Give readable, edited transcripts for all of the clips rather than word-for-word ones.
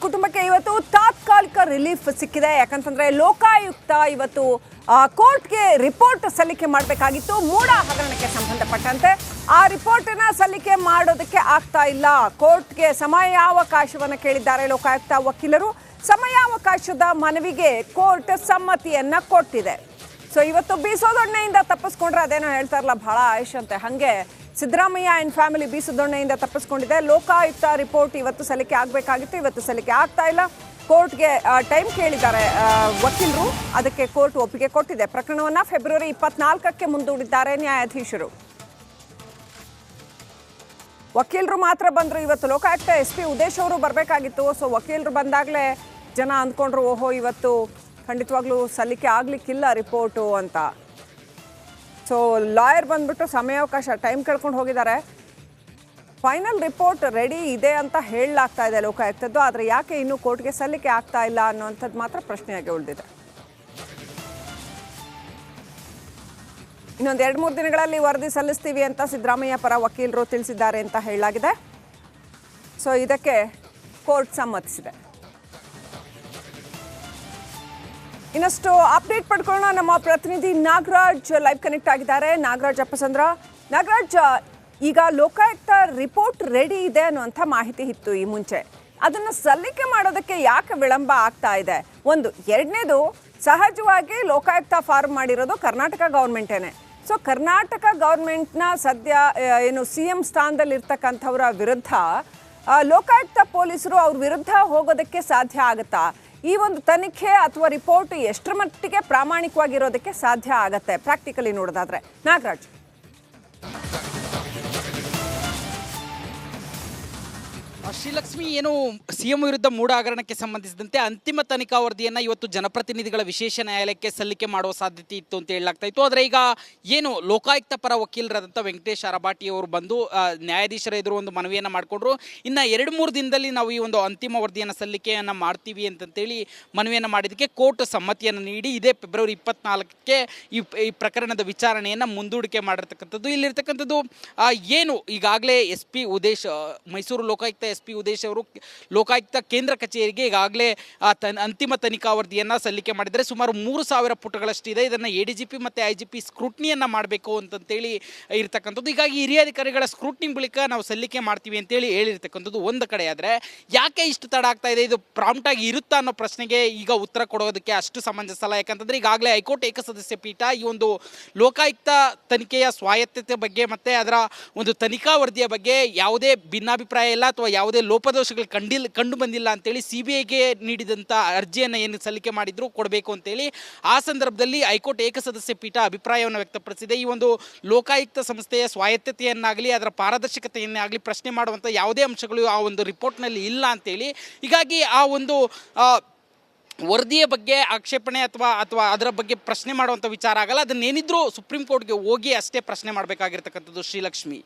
ಕುಟುಂಬಕ್ಕೆ ಇವತ್ತು ತಾತ್ಕಾಲಿಕ ರಿಲೀಫ್ ಸಿಕ್ಕಿದೆ. ಯಾಕಂತಂದ್ರೆ ಲೋಕಾಯುಕ್ತ ಇವತ್ತು ಕೋರ್ಟ್ಗೆ ರಿಪೋರ್ಟ್ ಸಲ್ಲಿಕೆ ಮಾಡಬೇಕಾಗಿತ್ತು ಮೂಡ ಹಗರಣಕ್ಕೆ ಸಂಬಂಧಪಟ್ಟಂತೆ. ಆ ರಿಪೋರ್ಟನ್ನ ಸಲ್ಲಿಕೆ ಮಾಡೋದಕ್ಕೆ ಆಗ್ತಾ ಇಲ್ಲ. ಕೋರ್ಟ್ಗೆ ಸಮಯಾವಕಾಶವನ್ನು ಕೇಳಿದ್ದಾರೆ ಲೋಕಾಯುಕ್ತ ವಕೀಲರು. ಸಮಯಾವಕಾಶದ ಮನವಿಗೆ ಕೋರ್ಟ್ ಸಮ್ಮತಿಯನ್ನ ಕೊಟ್ಟಿದೆ. ಸೊ ಇವತ್ತು ಬೀಸೋದೊಣ್ಣೆಯಿಂದ ತಪ್ಪಿಸ್ಕೊಂಡ್ರೆ ಅದೇನೋ ಹೇಳ್ತಾರಲ್ಲ ಬಹಳ ಆಯುಷ್ ಅಂತೆ, ಹಾಗೆ ಸಿದ್ದರಾಮಯ್ಯ ಅಂಡ್ ಫ್ಯಾಮಿಲಿ ಬೀಸೋದೊಣ್ಣೆಯಿಂದ ತಪ್ಪಿಸ್ಕೊಂಡಿದೆ. ಲೋಕಾಯುಕ್ತ ರಿಪೋರ್ಟ್ ಇವತ್ತು ಸಲ್ಲಿಕೆ ಆಗಬೇಕಾಗಿತ್ತು, ಇವತ್ತು ಸಲ್ಲಿಕೆ ಆಗ್ತಾ ಇಲ್ಲ. ಕೋರ್ಟ್ಗೆ ಟೈಮ್ ಕೇಳಿದ್ದಾರೆ ವಕೀಲರು, ಅದಕ್ಕೆ ಕೋರ್ಟ್ ಒಪ್ಪಿಗೆ ಕೊಟ್ಟಿದೆ. ಪ್ರಕರಣವನ್ನು ಫೆಬ್ರವರಿ 24ಕ್ಕೆ ಮುಂದೂಡಿದ್ದಾರೆ ನ್ಯಾಯಾಧೀಶರು. ವಕೀಲರು ಮಾತ್ರ ಬಂದರು ಇವತ್ತು. ಲೋಕಾಯುಕ್ತ SP ಉದೇಶ್ ಅವರು ಬರಬೇಕಾಗಿತ್ತು. ಸೊ ವಕೀಲರು ಬಂದಾಗಲೇ ಜನ ಅಂದ್ಕೊಂಡ್ರು ಓಹೋ ಇವತ್ತು ಖಂಡಿತವಾಗ್ಲೂ ಸಲ್ಲಿಕೆ ಆಗ್ಲಿಕ್ಕಿಲ್ಲ ರಿಪೋರ್ಟು ಅಂತ. ಸೊ ಲಾಯರ್ ಬಂದ್ಬಿಟ್ಟು ಸಮಯಾವಕಾಶ ಟೈಮ್ ಕೇಳ್ಕೊಂಡು ಹೋಗಿದ್ದಾರೆ. ಫೈನಲ್ ರಿಪೋರ್ಟ್ ರೆಡಿ ಇದೆ ಅಂತ ಹೇಳಲಾಗ್ತಾ ಇದೆ ಲೋಕಾಯುಕ್ತದ್ದು. ಆದರೆ ಯಾಕೆ ಇನ್ನೂ ಕೋರ್ಟ್ಗೆ ಸಲ್ಲಿಕೆ ಆಗ್ತಾ ಇಲ್ಲ ಅನ್ನೋಂಥದ್ದು ಮಾತ್ರ ಪ್ರಶ್ನೆಯಾಗಿ ಉಳಿದಿದೆ. ಇನ್ನೊಂದು 2-3 ದಿನಗಳಲ್ಲಿ ವರದಿ ಸಲ್ಲಿಸ್ತೀವಿ ಅಂತ ಸಿದ್ದರಾಮಯ್ಯ ಪರ ವಕೀಲರು ತಿಳಿಸಿದ್ದಾರೆ ಅಂತ ಹೇಳಲಾಗಿದೆ. ಸೊ ಇದಕ್ಕೆ ಕೋರ್ಟ್ ಸಮ್ಮತಿಸಿದೆ. ಇನ್ನಷ್ಟು ಅಪ್ಡೇಟ್ ಪಡ್ಕೊಳ್ಳೋಣ. ನಮ್ಮ ಪ್ರತಿನಿಧಿ ನಾಗರಾಜ್ ಲೈವ್ ಕನೆಕ್ಟ್ ಆಗಿದ್ದಾರೆ. ನಾಗರಾಜ್ ಅಪ್ಪಸಂದ್ರ, ನಾಗರಾಜ್, ಈಗ ಲೋಕಾಯುಕ್ತ ರಿಪೋರ್ಟ್ ರೆಡಿ ಇದೆ ಅನ್ನುವಂಥ ಮಾಹಿತಿ ಇತ್ತು ಈ ಮುಂಚೆ. ಅದನ್ನು ಸಲ್ಲಿಕೆ ಮಾಡೋದಕ್ಕೆ ಯಾಕೆ ವಿಳಂಬ ಆಗ್ತಾ ಇದೆ? ಒಂದು. ಎರಡನೇದು, ಸಹಜವಾಗಿ ಲೋಕಾಯುಕ್ತ ಫಾರ್ಮ್ ಮಾಡಿರೋದು ಕರ್ನಾಟಕ ಗೌರ್ಮೆಂಟೇನೆ. ಸೊ ಕರ್ನಾಟಕ ಗೌರ್ಮೆಂಟ್ನ ಸದ್ಯ ಏನು CM ಸ್ಥಾನದಲ್ಲಿ ಇರ್ತಕ್ಕಂಥವ್ರ ವಿರುದ್ಧ ಲೋಕಾಯುಕ್ತ ಪೊಲೀಸರು ಅವ್ರ ವಿರುದ್ಧ ಹೋಗೋದಕ್ಕೆ ಸಾಧ್ಯ ಆಗುತ್ತಾ? ಈ ಒಂದು ತನಿಖೆ ಅಥವಾ ರಿಪೋರ್ಟ್ ಎಷ್ಟರ ಮಟ್ಟಿಗೆ ಪ್ರಾಮಾಣಿಕವಾಗಿರೋದಕ್ಕೆ ಸಾಧ್ಯ ಆಗತ್ತೆ ಪ್ರಾಕ್ಟಿಕಲಿ ನೋಡೋದಾದ್ರೆ? ನಾಗರಾಜ್. ಶ್ರೀಲಕ್ಷ್ಮಿ, ಏನು CM ವಿರುದ್ಧ ಮೂಡ ಹಗರಣಕ್ಕೆ ಸಂಬಂಧಿಸಿದಂತೆ ಅಂತಿಮ ತನಿಖಾ ವರದಿಯನ್ನು ಇವತ್ತು ಜನಪ್ರತಿನಿಧಿಗಳ ವಿಶೇಷ ನ್ಯಾಯಾಲಯಕ್ಕೆ ಸಲ್ಲಿಕೆ ಮಾಡುವ ಸಾಧ್ಯತೆ ಇತ್ತು ಅಂತ ಹೇಳಲಾಗ್ತಾ ಇತ್ತು. ಆದರೆ ಈಗ ಏನು ಲೋಕಾಯುಕ್ತ ಪರ ವಕೀಲರಾದಂಥ ವೆಂಕಟೇಶ್ ಅರಬಾಟಿ ಅವರು ಬಂದು ನ್ಯಾಯಾಧೀಶರ ಎದುರು ಒಂದು ಮನವಿಯನ್ನು ಮಾಡಿಕೊಂಡ್ರು. ಇನ್ನು 2-3 ದಿನದಲ್ಲಿ ನಾವು ಈ ಒಂದು ಅಂತಿಮ ವರದಿಯನ್ನು ಸಲ್ಲಿಕೆಯನ್ನು ಮಾಡ್ತೀವಿ ಅಂತಂತೇಳಿ ಮನವಿಯನ್ನು ಮಾಡಿದ್ದಕ್ಕೆ ಕೋರ್ಟ್ ಸಮ್ಮತಿಯನ್ನು ನೀಡಿ ಇದೇ ಫೆಬ್ರವರಿ 24ಕ್ಕೆ ಈ ಪ್ರಕರಣದ ವಿಚಾರಣೆಯನ್ನು ಮುಂದೂಡಿಕೆ ಮಾಡಿರ್ತಕ್ಕಂಥದ್ದು. ಇಲ್ಲಿರ್ತಕ್ಕಂಥದ್ದು ಏನು ಈಗಾಗಲೇ SP ಉದೇಶ್, ಮೈಸೂರು ಲೋಕಾಯುಕ್ತ SP ಉದೇಶ್ ಅವರು ಲೋಕಾಯುಕ್ತ ಕೇಂದ್ರ ಕಚೇರಿಗೆ ಈಗಾಗಲೇ ಅಂತಿಮ ತನಿಖಾ ವರದಿಯನ್ನು ಸಲ್ಲಿಕೆ ಮಾಡಿದರೆ ಸುಮಾರು 3000 ಪುಟಗಳಷ್ಟಿದೆ. ಇದನ್ನು ADGP ಮತ್ತು IGP ಸ್ಕ್ರೂಟ್ನಿಯನ್ನು ಮಾಡಬೇಕು ಅಂತಂತೇಳಿ ಇರ್ತಕ್ಕಂಥದ್ದು. ಹೀಗಾಗಿ ಹಿರಿಯ ಅಧಿಕಾರಿಗಳ ಸ್ಕ್ರೂಟ್ನಿ ಬಳಿಕ ನಾವು ಸಲ್ಲಿಕೆ ಮಾಡ್ತೀವಿ ಅಂತೇಳಿ ಹೇಳಿರ್ತಕ್ಕಂಥದ್ದು ಒಂದು ಕಡೆ. ಆದರೆ ಯಾಕೆ ಇಷ್ಟು ತಡ ಆಗ್ತಾ ಇದೆ, ಇದು ಪ್ರಾಂಪ್ಟಾಗಿ ಇರುತ್ತಾ ಅನ್ನೋ ಪ್ರಶ್ನೆಗೆ ಈಗ ಉತ್ತರ ಕೊಡೋದಕ್ಕೆ ಅಷ್ಟು ಸಮಂಜಸ ಅಲ್ಲ. ಯಾಕಂತಂದರೆ ಈಗಾಗಲೇ ಹೈಕೋರ್ಟ್ ಏಕಸದಸ್ಯ ಪೀಠ ಈ ಒಂದು ಲೋಕಾಯುಕ್ತ ತನಿಖೆಯ ಸ್ವಾಯತ್ತತೆ ಬಗ್ಗೆ ಮತ್ತು ಅದರ ಒಂದು ತನಿಖಾ ವರದಿಯ ಬಗ್ಗೆ ಯಾವುದೇ ಭಿನ್ನಾಭಿಪ್ರಾಯ ಇಲ್ಲ ಅಥವಾ ಯಾವುದೇ ಲೋಪದೋಷಗಳು ಕಂಡು ಬಂದಿಲ್ಲ ಅಂತೇಳಿ CBIಗೆ ನೀಡಿದಂಥ ಅರ್ಜಿಯನ್ನು ಏನು ಸಲ್ಲಿಕೆ ಮಾಡಿದ್ರು ಕೊಡಬೇಕು ಅಂತೇಳಿ ಆ ಸಂದರ್ಭದಲ್ಲಿ ಹೈಕೋರ್ಟ್ ಏಕಸದಸ್ಯ ಪೀಠ ಅಭಿಪ್ರಾಯವನ್ನು ವ್ಯಕ್ತಪಡಿಸಿದೆ. ಈ ಒಂದು ಲೋಕಾಯುಕ್ತ ಸಂಸ್ಥೆಯ ಸ್ವಾಯತ್ತತೆಯನ್ನಾಗಲಿ ಅದರ ಪಾರದರ್ಶಕತೆಯನ್ನಾಗಲಿ ಪ್ರಶ್ನೆ ಮಾಡುವಂಥ ಯಾವುದೇ ಅಂಶಗಳು ಆ ಒಂದು ರಿಪೋರ್ಟ್ನಲ್ಲಿ ಇಲ್ಲ ಅಂತೇಳಿ, ಹೀಗಾಗಿ ಆ ಒಂದು ವರದಿಯ ಬಗ್ಗೆ ಆಕ್ಷೇಪಣೆ ಅಥವಾ ಅದರ ಬಗ್ಗೆ ಪ್ರಶ್ನೆ ಮಾಡುವಂಥ ವಿಚಾರ ಆಗಲ್ಲ. ಅದನ್ನೇನಿದ್ರೂ ಸುಪ್ರೀಂ ಕೋರ್ಟ್ಗೆ ಹೋಗಿ ಅಷ್ಟೇ ಪ್ರಶ್ನೆ ಮಾಡಬೇಕಾಗಿರ್ತಕ್ಕಂಥದ್ದು. ಶ್ರೀಲಕ್ಷ್ಮಿ.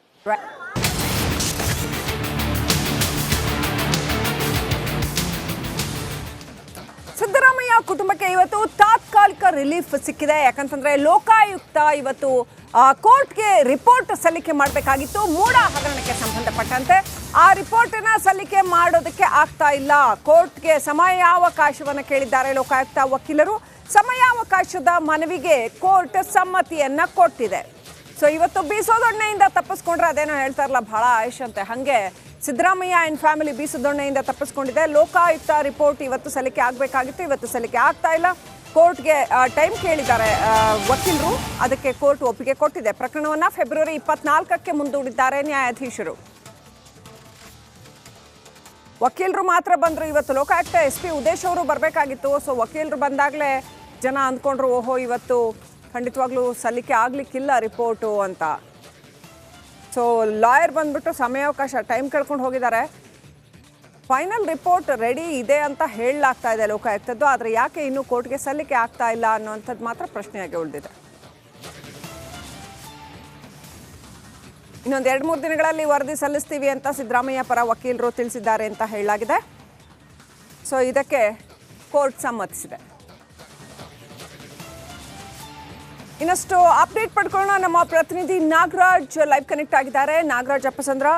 ಸಿದ್ದರಾಮಯ್ಯ ಕುಟುಂಬಕ್ಕೆ ಇವತ್ತು ತಾತ್ಕಾಲಿಕ ರಿಲೀಫ್ ಸಿಕ್ಕಿದೆ. ಯಾಕಂತಂದ್ರೆ ಲೋಕಾಯುಕ್ತ ಇವತ್ತು ಕೋರ್ಟ್ಗೆ ರಿಪೋರ್ಟ್ ಸಲ್ಲಿಕೆ ಮಾಡಬೇಕಾಗಿತ್ತು ಮೂಡ ಹಗರಣಕ್ಕೆ ಸಂಬಂಧಪಟ್ಟಂತೆ. ಆ ರಿಪೋರ್ಟನ್ನ ಸಲ್ಲಿಕೆ ಮಾಡೋದಕ್ಕೆ ಆಗ್ತಾ ಇಲ್ಲ. ಕೋರ್ಟ್ಗೆ ಸಮಯಾವಕಾಶವನ್ನು ಕೇಳಿದ್ದಾರೆ ಲೋಕಾಯುಕ್ತ ವಕೀಲರು. ಸಮಯಾವಕಾಶದ ಮನವಿಗೆ ಕೋರ್ಟ್ ಸಮ್ಮತಿಯನ್ನ ಕೊಟ್ಟಿದೆ. ಸೊ ಇವತ್ತು ಬೀಸೋದೊಣ್ಣೆಯಿಂದ ತಪ್ಪಿಸ್ಕೊಂಡ್ರೆ ಅದೇನೋ ಹೇಳ್ತಾರಲ್ಲ ಬಹಳ ಆಯುಷ್ ಅಂತೆ, ಹಾಗೆ ಸಿದ್ದರಾಮಯ್ಯ ಅಂಡ್ ಫ್ಯಾಮಿಲಿ ಬೀಸೋದೊಣ್ಣೆಯಿಂದ ತಪ್ಪಿಸ್ಕೊಂಡಿದೆ. ಲೋಕಾಯುಕ್ತ ರಿಪೋರ್ಟ್ ಇವತ್ತು ಸಲ್ಲಿಕೆ ಆಗಬೇಕಾಗಿತ್ತು, ಇವತ್ತು ಸಲ್ಲಿಕೆ ಆಗ್ತಾ ಇಲ್ಲ. ಕೋರ್ಟ್ಗೆ ಟೈಮ್ ಕೇಳಿದ್ದಾರೆ ವಕೀಲರು, ಅದಕ್ಕೆ ಕೋರ್ಟ್ ಒಪ್ಪಿಗೆ ಕೊಟ್ಟಿದೆ. ಪ್ರಕರಣವನ್ನು ಫೆಬ್ರವರಿ 24ಕ್ಕೆ ಮುಂದೂಡಿದ್ದಾರೆ ನ್ಯಾಯಾಧೀಶರು. ವಕೀಲರು ಮಾತ್ರ ಬಂದರು ಇವತ್ತು. ಲೋಕಾಯುಕ್ತ SP ಉದೇಶ್ ಅವರು ಬರಬೇಕಾಗಿತ್ತು. ಸೊ ವಕೀಲರು ಬಂದಾಗಲೇ ಜನ ಅಂದ್ಕೊಂಡ್ರು ಓಹೋ ಇವತ್ತು ಖಂಡಿತವಾಗ್ಲೂ ಸಲ್ಲಿಕೆ ಆಗ್ಲಿಕ್ಕಿಲ್ಲ ರಿಪೋರ್ಟು ಅಂತ. ಸೊ ಲಾಯರ್ ಬಂದ್ಬಿಟ್ಟು ಸಮಯಾವಕಾಶ ಟೈಮ್ ಕೇಳ್ಕೊಂಡು ಹೋಗಿದ್ದಾರೆ. ಫೈನಲ್ ರಿಪೋರ್ಟ್ ರೆಡಿ ಇದೆ ಅಂತ ಹೇಳಲಾಗ್ತಾ ಇದೆ ಲೋಕಾಯುಕ್ತದ್ದು. ಆದರೆ ಯಾಕೆ ಇನ್ನೂ ಕೋರ್ಟ್ಗೆ ಸಲ್ಲಿಕೆ ಆಗ್ತಾ ಇಲ್ಲ ಅನ್ನೋಂಥದ್ದು ಮಾತ್ರ ಪ್ರಶ್ನೆಯಾಗಿ ಉಳಿದಿದೆ. ಇನ್ನೊಂದು 2-3 ದಿನಗಳಲ್ಲಿ ವರದಿ ಸಲ್ಲಿಸ್ತೀವಿ ಅಂತ ಸಿದ್ದರಾಮಯ್ಯ ಪರ ವಕೀಲರು ತಿಳಿಸಿದ್ದಾರೆ ಅಂತ ಹೇಳಲಾಗಿದೆ. ಸೊ ಇದಕ್ಕೆ ಕೋರ್ಟ್ ಸಮ್ಮತಿಸಿದೆ. ಇನ್ನಷ್ಟು ಅಪ್ಡೇಟ್ ಪಡ್ಕೊಳ್ಳೋಣ. ನಮ್ಮ ಪ್ರತಿನಿಧಿ ನಾಗರಾಜ್ ಲೈವ್ ಕನೆಕ್ಟ್ ಆಗಿದ್ದಾರೆ. ನಾಗರಾಜ್ ಅಪ್ಪಸಂದ್ರ,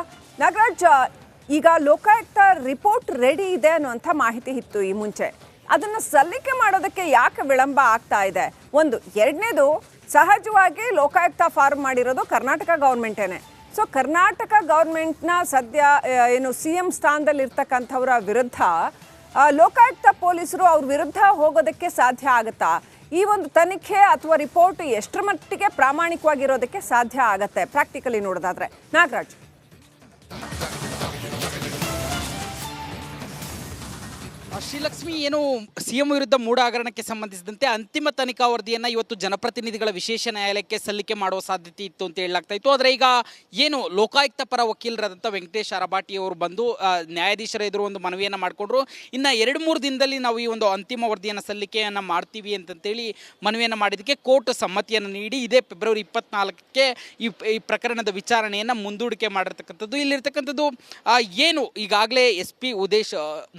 ನಾಗರಾಜ್, ಈಗ ಲೋಕಾಯುಕ್ತ ರಿಪೋರ್ಟ್ ರೆಡಿ ಇದೆ ಅನ್ನುವಂಥ ಮಾಹಿತಿ ಇತ್ತು ಈ ಮುಂಚೆ. ಅದನ್ನು ಸಲ್ಲಿಕೆ ಮಾಡೋದಕ್ಕೆ ಯಾಕೆ ವಿಳಂಬ ಆಗ್ತಾ ಇದೆ? ಒಂದು. ಎರಡನೇದು, ಸಹಜವಾಗಿ ಲೋಕಾಯುಕ್ತ ಫಾರ್ಮ್ ಮಾಡಿರೋದು ಕರ್ನಾಟಕ ಗೌರ್ಮೆಂಟೇನೆ. ಸೊ ಕರ್ನಾಟಕ ಗೌರ್ಮೆಂಟ್ನ ಸದ್ಯ ಏನು CM ಸ್ಥಾನದಲ್ಲಿ ಇರ್ತಕ್ಕಂಥವ್ರ ವಿರುದ್ಧ ಲೋಕಾಯುಕ್ತ ಪೊಲೀಸರು ಅವ್ರ ವಿರುದ್ಧ ಹೋಗೋದಕ್ಕೆ ಸಾಧ್ಯ ಆಗುತ್ತಾ? ಈ ಒಂದು ತನಿಖೆ ಅಥವಾ ರಿಪೋರ್ಟ್ ಎಷ್ಟರ ಮಟ್ಟಿಗೆ ಪ್ರಾಮಾಣಿಕವಾಗಿರೋದಕ್ಕೆ ಸಾಧ್ಯ ಆಗತ್ತೆ ಪ್ರಾಕ್ಟಿಕಲಿ ನೋಡೋದಾದ್ರೆ? ನಾಗರಾಜ್. ಶ್ರೀಲಕ್ಷ್ಮಿ, ಏನು CM ವಿರುದ್ಧ ಮೂಢ ಹಗರಣಕ್ಕೆ ಸಂಬಂಧಿಸಿದಂತೆ ಅಂತಿಮ ತನಿಖಾ ವರದಿಯನ್ನು ಇವತ್ತು ಜನಪ್ರತಿನಿಧಿಗಳ ವಿಶೇಷ ನ್ಯಾಯಾಲಯಕ್ಕೆ ಸಲ್ಲಿಕೆ ಮಾಡುವ ಸಾಧ್ಯತೆ ಇತ್ತು ಅಂತ ಹೇಳಲಾಗ್ತಾ ಇತ್ತು. ಆದರೆ ಈಗ ಏನು ಲೋಕಾಯುಕ್ತ ಪರ ವಕೀಲರಾದಂಥ ವೆಂಕಟೇಶ್ ಅರಬಾಟಿ ಅವರು ಬಂದು ನ್ಯಾಯಾಧೀಶರ ಎದುರು ಒಂದು ಮನವಿಯನ್ನು ಮಾಡಿಕೊಂಡ್ರು. ಇನ್ನು 2-3 ದಿನದಲ್ಲಿ ನಾವು ಈ ಒಂದು ಅಂತಿಮ ವರದಿಯನ್ನು ಸಲ್ಲಿಕೆಯನ್ನು ಮಾಡ್ತೀವಿ ಅಂತಂತೇಳಿ ಮನವಿಯನ್ನು ಮಾಡಿದ್ದಕ್ಕೆ ಕೋರ್ಟ್ ಸಮ್ಮತಿಯನ್ನು ನೀಡಿ ಇದೇ ಫೆಬ್ರವರಿ 24ಕ್ಕೆ ಈ ಪ್ರಕರಣದ ವಿಚಾರಣೆಯನ್ನು ಮುಂದೂಡಿಕೆ ಮಾಡಿರ್ತಕ್ಕಂಥದ್ದು. ಇಲ್ಲಿರ್ತಕ್ಕಂಥದ್ದು ಏನು ಈಗಾಗಲೇ SP ಉದೇಶ್,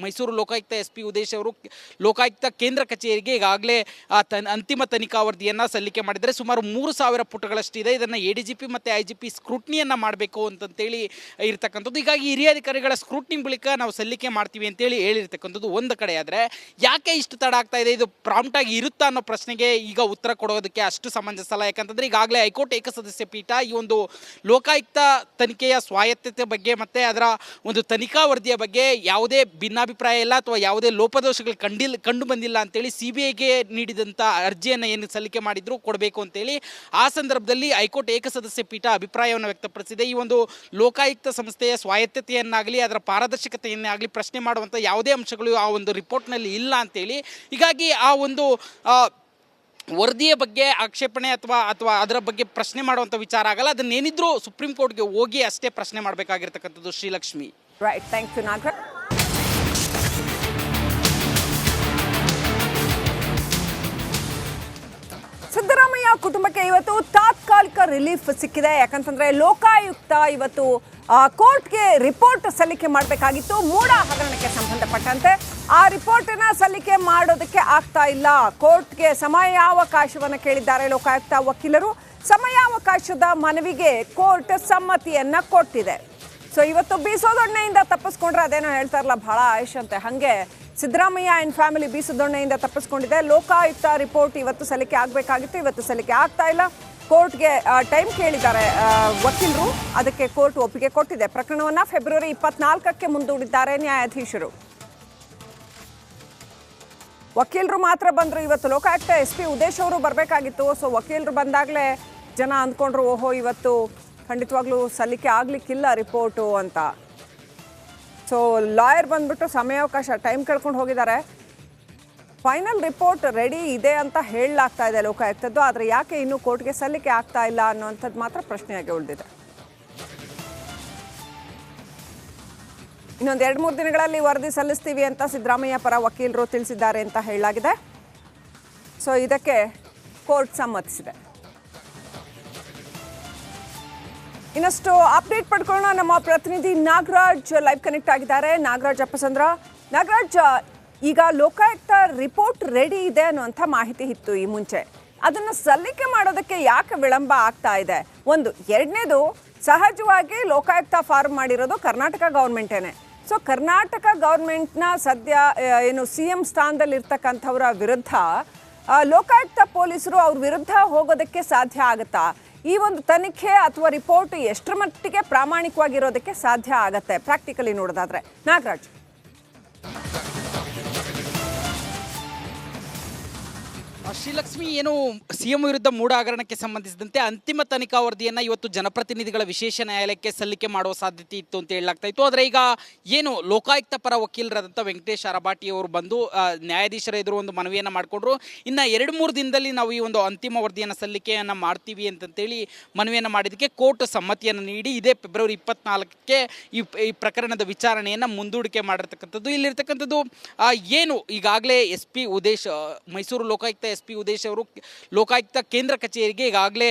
ಮೈಸೂರು ಲೋಕಾಯುಕ್ತ SP ಉದೇಶ್ ಅವರು ಲೋಕಾಯುಕ್ತ ಕೇಂದ್ರ ಕಚೇರಿಗೆ ಈಗಾಗಲೇ ಅಂತಿಮ ತನಿಖಾ ವರದಿಯನ್ನು ಸಲ್ಲಿಕೆ ಮಾಡಿದರೆ ಸುಮಾರು 3000 ಪುಟಗಳಷ್ಟಿದೆ. ಇದನ್ನು ADGP ಮತ್ತು IGP ಸ್ಕ್ರೂಟ್ನಿಯನ್ನು ಮಾಡಬೇಕು ಅಂತಂತೇಳಿ ಇರ್ತಕ್ಕಂಥದ್ದು. ಹೀಗಾಗಿ ಹಿರಿಯ ಅಧಿಕಾರಿಗಳ ಸ್ಕ್ರೂಟ್ನಿ ಬಳಿಕ ನಾವು ಸಲ್ಲಿಕೆ ಮಾಡ್ತೀವಿ ಅಂತೇಳಿ ಹೇಳಿರ್ತಕ್ಕಂಥದ್ದು ಒಂದು ಕಡೆ. ಆದರೆ ಯಾಕೆ ಇಷ್ಟು ತಡ ಆಗ್ತಾ ಇದೆ, ಇದು ಪ್ರಾಂಪ್ಟಾಗಿ ಇರುತ್ತಾ ಅನ್ನೋ ಪ್ರಶ್ನೆಗೆ ಈಗ ಉತ್ತರ ಕೊಡೋದಕ್ಕೆ ಅಷ್ಟು ಸಮಂಜಸ ಅಲ್ಲ. ಯಾಕಂತಂದರೆ ಈಗಾಗಲೇ ಹೈಕೋರ್ಟ್ ಏಕಸದಸ್ಯ ಪೀಠ ಈ ಒಂದು ಲೋಕಾಯುಕ್ತ ತನಿಖೆಯ ಸ್ವಾಯತ್ತತೆ ಬಗ್ಗೆ ಮತ್ತು ಅದರ ಒಂದು ತನಿಖಾ ವರದಿಯ ಬಗ್ಗೆ ಯಾವುದೇ ಭಿನ್ನಾಭಿಪ್ರಾಯ ಇಲ್ಲ ಅಥವಾ ಯಾವುದೇ ಲೋಪದೋಷಗಳು ಕಂಡು ಬಂದಿಲ್ಲ ಅಂತೇಳಿ CBIಗೆ ನೀಡಿದಂಥ ಅರ್ಜಿಯನ್ನು ಏನು ಸಲ್ಲಿಕೆ ಮಾಡಿದ್ರು ಕೊಡಬೇಕು ಅಂತೇಳಿ ಆ ಸಂದರ್ಭದಲ್ಲಿ ಹೈಕೋರ್ಟ್ ಏಕಸದಸ್ಯ ಪೀಠ ಅಭಿಪ್ರಾಯವನ್ನು ವ್ಯಕ್ತಪಡಿಸಿದೆ. ಈ ಒಂದು ಲೋಕಾಯುಕ್ತ ಸಂಸ್ಥೆಯ ಸ್ವಾಯತ್ತತೆಯನ್ನಾಗಲಿ ಅದರ ಪಾರದರ್ಶಕತೆಯನ್ನಾಗಲಿ ಪ್ರಶ್ನೆ ಮಾಡುವಂಥ ಯಾವುದೇ ಅಂಶಗಳು ಆ ಒಂದು ರಿಪೋರ್ಟ್ನಲ್ಲಿ ಇಲ್ಲ ಅಂತೇಳಿ. ಹೀಗಾಗಿ ಆ ಒಂದು ವರದಿಯ ಬಗ್ಗೆ ಆಕ್ಷೇಪಣೆ ಅಥವಾ ಅದರ ಬಗ್ಗೆ ಪ್ರಶ್ನೆ ಮಾಡುವಂಥ ವಿಚಾರ ಆಗಲ್ಲ. ಅದನ್ನೇನಿದ್ರೂ ಸುಪ್ರೀಂ ಕೋರ್ಟ್ಗೆ ಹೋಗಿ ಅಷ್ಟೇ ಪ್ರಶ್ನೆ ಮಾಡಬೇಕಾಗಿರ್ತಕ್ಕಂಥದ್ದು. Srilakshmi. Right, thank you Nagaraj. Siddaramaiah ಕುಟುಂಬಕ್ಕೆ ಇವತ್ತು ತಾತ್ಕಾಲಿಕ ರಿಲೀಫ್ ಸಿಕ್ಕಿದೆ. ಯಾಕಂತಂದ್ರೆ ಲೋಕಾಯುಕ್ತ ಇವತ್ತು ಕೋರ್ಟ್ಗೆ ರಿಪೋರ್ಟ್ ಸಲ್ಲಿಕೆ ಮಾಡಬೇಕಾಗಿತ್ತು ಮೂಡ ಹಗರಣಕ್ಕೆ ಸಂಬಂಧಪಟ್ಟಂತೆ. ಆ ರಿಪೋರ್ಟನ್ನ ಸಲ್ಲಿಕೆ ಮಾಡೋದಕ್ಕೆ ಆಗ್ತಾ ಇಲ್ಲ. ಕೋರ್ಟ್ಗೆ ಸಮಯಾವಕಾಶವನ್ನು ಕೇಳಿದ್ದಾರೆ ಲೋಕಾಯುಕ್ತ ವಕೀಲರು. ಸಮಯಾವಕಾಶದ ಮನವಿಗೆ ಕೋರ್ಟ್ ಸಮ್ಮತಿಯನ್ನ ಕೊಟ್ಟಿದೆ. ಸೊ ಇವತ್ತು ಬೀಸೋದೊಣ್ಣೆಯಿಂದ ತಪ್ಪಿಸ್ಕೊಂಡ್ರೆ ಅದೇನೋ ಹೇಳ್ತಾರಲ್ಲ, ಬಹಳ ಆಯುಷ್ ಅಂತೆ, ಹಾಗೆ ಸಿದ್ದರಾಮಯ್ಯ ಆ್ಯಂಡ್ ಫ್ಯಾಮಿಲಿ ಬೀಸೋದೊಣ್ಣೆಯಿಂದ ತಪ್ಪಿಸ್ಕೊಂಡಿದೆ. ಲೋಕಾಯುಕ್ತ ರಿಪೋರ್ಟ್ ಇವತ್ತು ಸಲ್ಲಿಕೆ ಆಗಬೇಕಾಗಿತ್ತು, ಇವತ್ತು ಸಲ್ಲಿಕೆ ಆಗ್ತಾ ಇಲ್ಲ. ಕೋರ್ಟ್ಗೆ ಟೈಮ್ ಕೇಳಿದ್ದಾರೆ ವಕೀಲರು, ಅದಕ್ಕೆ ಕೋರ್ಟ್ ಒಪ್ಪಿಗೆ ಕೊಟ್ಟಿದೆ. ಪ್ರಕರಣವನ್ನು ಫೆಬ್ರವರಿ 24ಕ್ಕೆ ಮುಂದೂಡಿದ್ದಾರೆ ನ್ಯಾಯಾಧೀಶರು. ವಕೀಲರು ಮಾತ್ರ ಬಂದರು ಇವತ್ತು. ಲೋಕಾಯುಕ್ತ SP ಉದೇಶ್ ಅವರು ಬರಬೇಕಾಗಿತ್ತು. ಸೊ ವಕೀಲರು ಬಂದಾಗಲೇ ಜನ ಅಂದ್ಕೊಂಡ್ರು, ಓಹೋ ಇವತ್ತು ಖಂಡಿತವಾಗ್ಲೂ ಸಲ್ಲಿಕೆ ಆಗಲಿಕ್ಕಿಲ್ಲ ರಿಪೋರ್ಟು ಅಂತ. ಸೊ ಲಾಯರ್ ಬಂದ್ಬಿಟ್ಟು ಸಮಯಾವಕಾಶ ಟೈಮ್ ಕೇಳ್ಕೊಂಡು ಹೋಗಿದ್ದಾರೆ. ಫೈನಲ್ ರಿಪೋರ್ಟ್ ರೆಡಿ ಇದೆ ಅಂತ ಹೇಳಲಾಗ್ತಾ ಇದೆ ಲೋಕಾಯುಕ್ತದ್ದು. ಆದರೆ ಯಾಕೆ ಇನ್ನೂ ಕೋರ್ಟ್ಗೆ ಸಲ್ಲಿಕೆ ಆಗ್ತಾ ಇಲ್ಲ ಅನ್ನೋಂಥದ್ದು ಮಾತ್ರ ಪ್ರಶ್ನೆಯಾಗಿ ಉಳಿದಿದೆ. ಇನ್ನೊಂದು 2-3 ದಿನಗಳಲ್ಲಿ ವರದಿ ಸಲ್ಲಿಸ್ತೀವಿ ಅಂತ ಸಿದ್ದರಾಮಯ್ಯ ಪರ ವಕೀಲರು ತಿಳಿಸಿದ್ದಾರೆ ಅಂತ ಹೇಳಲಾಗಿದೆ. ಸೊ ಇದಕ್ಕೆ ಕೋರ್ಟ್ ಸಮ್ಮತಿಸಿದೆ. ಇನ್ನಷ್ಟು ಅಪ್ಡೇಟ್ ಪಡ್ಕೊಳ್ಳೋಣ. ನಮ್ಮ ಪ್ರತಿನಿಧಿ ನಾಗರಾಜ್ ಲೈವ್ ಕನೆಕ್ಟ್ ಆಗಿದ್ದಾರೆ. ನಾಗರಾಜ್ ಅಪ್ಪಸಂದ್ರ. ನಾಗರಾಜ್, ಈಗ ಲೋಕಾಯುಕ್ತ ರಿಪೋರ್ಟ್ ರೆಡಿ ಇದೆ ಅನ್ನುವಂಥ ಮಾಹಿತಿ ಇತ್ತು ಈ ಮುಂಚೆ. ಅದನ್ನು ಸಲ್ಲಿಕೆ ಮಾಡೋದಕ್ಕೆ ಯಾಕೆ ವಿಳಂಬ ಆಗ್ತಾ ಇದೆ? ಒಂದು. ಎರಡನೇದು, ಸಹಜವಾಗಿ ಲೋಕಾಯುಕ್ತ ಫಾರ್ಮ್ ಮಾಡಿರೋದು ಕರ್ನಾಟಕ ಗೌರ್ಮೆಂಟೇನೆ. ಸೊ ಕರ್ನಾಟಕ ಗೌರ್ಮೆಂಟ್ನ ಸದ್ಯ ಏನು CM ಸ್ಥಾನದಲ್ಲಿ ಇರ್ತಕ್ಕಂಥವ್ರ ವಿರುದ್ಧ ಲೋಕಾಯುಕ್ತ ಪೊಲೀಸರು ಅವ್ರ ವಿರುದ್ಧ ಹೋಗೋದಕ್ಕೆ ಸಾಧ್ಯ ಆಗುತ್ತಾ? ಈ ಒಂದು ತನಿಖೆ ಅಥವಾ ರಿಪೋರ್ಟ್ ಎಷ್ಟರ ಮಟ್ಟಿಗೆ ಪ್ರಾಮಾಣಿಕವಾಗಿರೋದಕ್ಕೆ ಸಾಧ್ಯ ಆಗತ್ತೆ ಪ್ರಾಕ್ಟಿಕಲಿ ನೋಡೋದಾದ್ರೆ? ನಾಗರಾಜ್. ಶ್ರೀಲಕ್ಷ್ಮಿ, ಏನು CM ವಿರುದ್ಧ ಮೂಢ ಹಗರಣಕ್ಕೆ ಸಂಬಂಧಿಸಿದಂತೆ ಅಂತಿಮ ತನಿಖಾ ವರದಿಯನ್ನು ಇವತ್ತು ಜನಪ್ರತಿನಿಧಿಗಳ ವಿಶೇಷ ನ್ಯಾಯಾಲಯಕ್ಕೆ ಸಲ್ಲಿಕೆ ಮಾಡುವ ಸಾಧ್ಯತೆ ಇತ್ತು ಅಂತ ಹೇಳಲಾಗ್ತಾ ಇತ್ತು. ಆದರೆ ಈಗ ಏನು ಲೋಕಾಯುಕ್ತ ಪರ ವಕೀಲರಾದಂಥ ವೆಂಕಟೇಶ್ ಅರಬಾಟಿ ಅವರು ಬಂದು ನ್ಯಾಯಾಧೀಶರ ಎದುರು ಒಂದು ಮನವಿಯನ್ನು ಮಾಡಿಕೊಂಡ್ರು. ಇನ್ನು 2-3 ದಿನದಲ್ಲಿ ನಾವು ಈ ಒಂದು ಅಂತಿಮ ವರದಿಯನ್ನು ಸಲ್ಲಿಕೆಯನ್ನು ಮಾಡ್ತೀವಿ ಅಂತಂತೇಳಿ ಮನವಿಯನ್ನು ಮಾಡಿದ್ದಕ್ಕೆ ಕೋರ್ಟ್ ಸಮ್ಮತಿಯನ್ನು ನೀಡಿ ಇದೇ ಫೆಬ್ರವರಿ 24ಕ್ಕೆ ಈ ಪ್ರಕರಣದ ವಿಚಾರಣೆಯನ್ನು ಮುಂದೂಡಿಕೆ ಮಾಡಿರ್ತಕ್ಕಂಥದ್ದು. ಇಲ್ಲಿರ್ತಕ್ಕಂಥದ್ದು ಏನು ಈಗಾಗಲೇ SP ಉದೇಶ್, ಮೈಸೂರು ಲೋಕಾಯುಕ್ತ DSP ಉದೇಶ್ ಅವರು ಲೋಕಾಯುಕ್ತ ಕೇಂದ್ರ ಕಚೇರಿಗೆ ಈಗಾಗಲೇ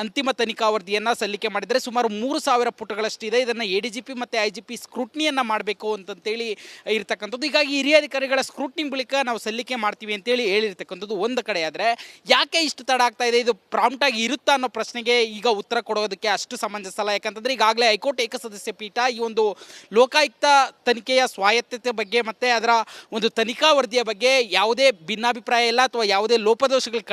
ಅಂತಿಮ ತನಿಖಾ ವರದಿಯನ್ನು ಸಲ್ಲಿಕೆ ಮಾಡಿದರೆ ಸುಮಾರು 3,000 ಪುಟಗಳಷ್ಟಿದೆ. ಇದನ್ನು ADGP ಮತ್ತು IGP ಸ್ಕ್ರೂಟ್ನಿಯನ್ನು ಮಾಡಬೇಕು ಅಂತಂತೇಳಿ ಇರ್ತಕ್ಕಂಥದ್ದು. ಹೀಗಾಗಿ ಹಿರಿಯ ಅಧಿಕಾರಿಗಳ ಸ್ಕ್ರೂಟ್ನಿ ಬಳಿಕ ನಾವು ಸಲ್ಲಿಕೆ ಮಾಡ್ತೀವಿ ಅಂತೇಳಿ ಹೇಳಿರ್ತಕ್ಕಂಥದ್ದು ಒಂದು ಕಡೆ. ಆದರೆ ಯಾಕೆ ಇಷ್ಟು ತಡ ಆಗ್ತಾ ಇದೆ, ಇದು ಪ್ರಾಂಪ್ಟ್ ಆಗಿ ಇರುತ್ತಾ ಅನ್ನೋ ಪ್ರಶ್ನೆಗೆ ಈಗ ಉತ್ತರ ಕೊಡೋದಕ್ಕೆ ಅಷ್ಟು ಸಮಂಜಸ ಅಲ್ಲ. ಯಾಕಂತಂದ್ರೆ ಈಗಾಗಲೇ ಹೈಕೋರ್ಟ್ ಏಕಸದಸ್ಯ ಪೀಠ ಈ ಒಂದು ಲೋಕಾಯುಕ್ತ ತನಿಖೆಯ ಸ್ವಾಯತ್ತತೆ ಬಗ್ಗೆ ಮತ್ತೆ ಅದರ ಒಂದು ತನಿಖಾ ವರದಿಯ ಬಗ್ಗೆ ಯಾವುದೇ ಭಿನ್ನಾಭಿಪ್ರಾಯ ಇಲ್ಲ ಅಥವಾ ಯಾವುದೇ ಲೋಪದೋಷಗಳು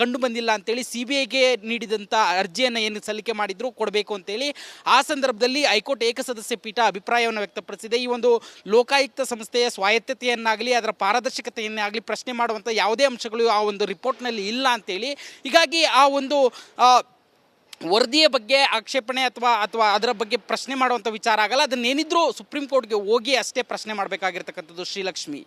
ಕಂಡು ಬಂದಿಲ್ಲ ಅಂತೇಳಿ CBIಗೆ ನೀಡಿದಂಥ ಅರ್ಜಿಯನ್ನು ಏನು ಸಲ್ಲಿಕೆ ಮಾಡಿದ್ರು ಕೊಡಬೇಕು ಅಂತೇಳಿ ಆ ಸಂದರ್ಭದಲ್ಲಿ ಹೈಕೋರ್ಟ್ ಏಕಸದಸ್ಯ ಪೀಠ ಅಭಿಪ್ರಾಯವನ್ನು ವ್ಯಕ್ತಪಡಿಸಿದೆ. ಈ ಒಂದು ಲೋಕಾಯುಕ್ತ ಸಂಸ್ಥೆಯ ಸ್ವಾಯತ್ತತೆಯನ್ನಾಗಲಿ ಅದರ ಪಾರದರ್ಶಕತೆಯನ್ನಾಗಲಿ ಪ್ರಶ್ನೆ ಮಾಡುವಂಥ ಯಾವುದೇ ಅಂಶಗಳು ಆ ಒಂದು ರಿಪೋರ್ಟ್ನಲ್ಲಿ ಇಲ್ಲ ಅಂತೇಳಿ. ಹೀಗಾಗಿ ಆ ಒಂದು ವರದಿಯ ಬಗ್ಗೆ ಆಕ್ಷೇಪಣೆ ಅಥವಾ ಅದರ ಬಗ್ಗೆ ಪ್ರಶ್ನೆ ಮಾಡುವಂಥ ವಿಚಾರ ಆಗಲ್ಲ. ಅದನ್ನೇನಿದ್ರೂ ಸುಪ್ರೀಂ ಕೋರ್ಟ್ಗೆ ಹೋಗಿ ಅಷ್ಟೇ ಪ್ರಶ್ನೆ ಮಾಡಬೇಕಾಗಿರ್ತಕ್ಕಂಥದ್ದು ಶ್ರೀಲಕ್ಷ್ಮಿ.